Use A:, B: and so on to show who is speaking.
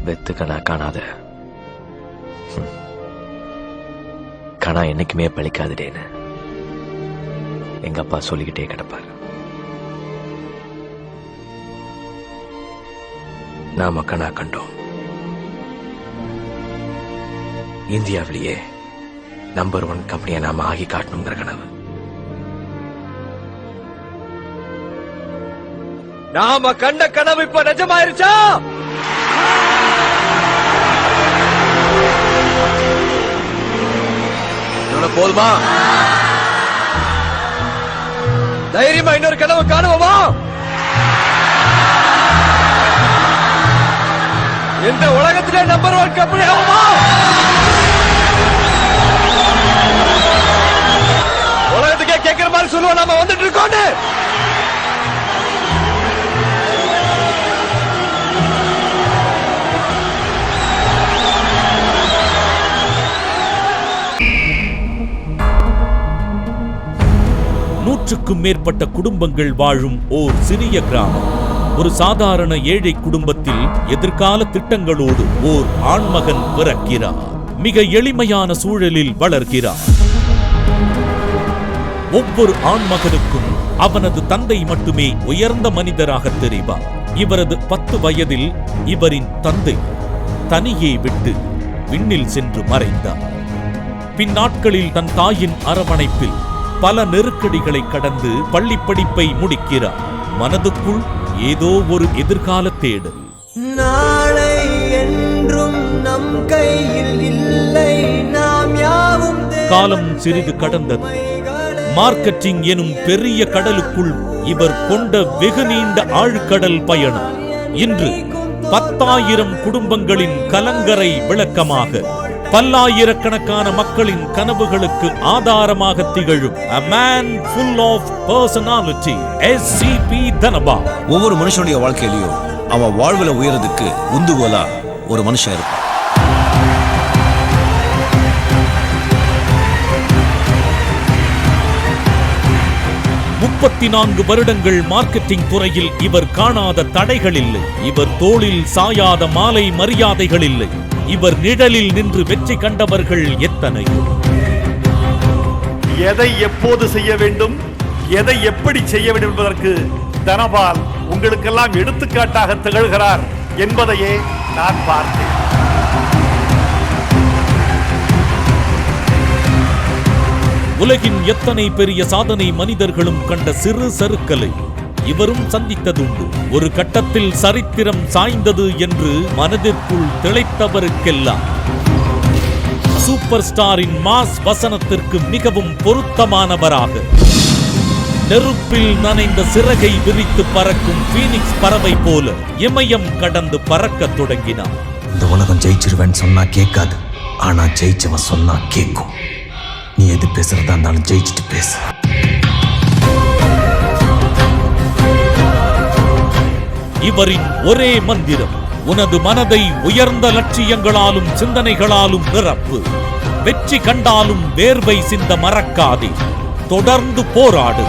A: வெத்து கணா காணாத கணா என்னைக்குமே பழிக்காதுடேன்னு எங்க அப்பா சொல்லிக்கிட்டே கிடப்பார். நாம கணா கண்டோம். இந்தியாவிலேயே நம்பர் 1 கம்பெனியை நாம ஆகி காட்டணுங்கிற கனவு. நாம கண்ட கனவு இப்ப நிஜமாயிருச்சா? போதுமா? தைரியமா இன்னொரு கனவு காணுவோமா? இந்த உலகத்திலே நம்பர் 1 கம்பெனி ஆகுமா? உலகத்துக்கே கேட்கிற மாதிரி சொல்லுவோம் நாம வந்துட்டு இருக்கோம்.
B: நூற்றுக்கும் மேற்பட்ட குடும்பங்கள் வாழும் ஓர் சிறிய கிராமம். ஒரு சாதாரண ஏழை குடும்பத்தில் எதிர்கால திட்டங்களோடு ஓர் ஆண்மகன் பிறக்கிறார். மிக எளிமையான சூழலில் வளர்கிறார். ஒவ்வொரு ஆண்மகனுக்கும் அவனது தந்தை மட்டுமே உயர்ந்த மனிதராக தெரிவார். இவரது 10 வயதில் இவரின் தந்தை தனியே விட்டு விண்ணில் சென்று மறைந்தார். பின்னாட்களில் தன் தாயின் அரவணைப்பில் பல நெருக்கடிகளை கடந்து பள்ளி படிப்பை முடிக்கிறார். மனதுக்குள் ஏதோ ஒரு எதிர்கால தேடல்.
C: நாளை என்றும் நம் கையில் இல்லை, நாம் யாவும்.
B: காலம் சிறிது கடந்தது. மார்க்கெட்டிங் எனும் பெரிய கடலுக்குள் இவர் கொண்ட வெகு நீண்ட ஆழ்கடல் பயணம் இன்று 10,000 குடும்பங்களின் கலங்கரை விளக்கமாக, பல்லாயிரக்கணக்கான மக்களின் கனவுகளுக்கு ஆதாரமாக திகழும் a man full of personality, SCP தனபா.
D: ஒவ்வொரு மனுஷனுடைய வாழ்க்கையிலையும் அவன் வாழ்வுல உயரதுக்கு உந்துகோலா ஒரு மனுஷன் இருப்பான்.
B: முப்பத்தி 4 வருடங்கள் மார்க்கெட்டிங் துறையில் இவர் காணாத தடைகள் இல்லை. இவர் தோளில் சாயாத மாலை மரியாதைகள் இல்லை. இவர் நிழலில் நின்று வெற்றி கண்டவர்கள் எத்தனையோ.
E: எதை எப்போது செய்ய வேண்டும், எதை எப்படி செய்ய வேண்டும் என்பதற்கு தனபால் உங்களுக்கெல்லாம் எடுத்துக்காட்டாக திகழ்கிறார் என்பதையே நான் பார்த்தேன்.
B: உலகின் எத்தனை பெரிய சாதனை மனிதர்களும் கண்ட சிறு சறுக்கலை இவரும் சந்தித்ததுண்டு. ஒரு கட்டத்தில் சரித்திரம் சாய்ந்தது என்று மனதிற்குள் திளைத்தவருக்கெல்லாம் சூப்பர் ஸ்டாரின் மாஸ் வசனத்திற்கு மிகவும் பொருத்தமானவராக நெருப்பில் நனைந்த சிறகை விரித்து பறக்கும் பீனிக்ஸ் பறவை போல இமயம் கடந்து பறக்க தொடங்கினார்.
F: இந்த உலகம் ஜெயிச்சிருவேன்னு சொன்னா கேட்காது, ஆனா ஜெயிச்சவன் சொன்னா கேட்கும். நீ எது பேசுறதா இருந்தாலும் ஜெயிச்சுட்டு பேசு.
B: இவரின் ஒரே மந்திரம், உனது மனதை உயர்ந்த லட்சியங்களாலும் சிந்தனைகளாலும் நிரப்பு. வெற்றி கண்டாலும் வேர்வை சிந்த மறக்காதே. தொடர்ந்து போராடு.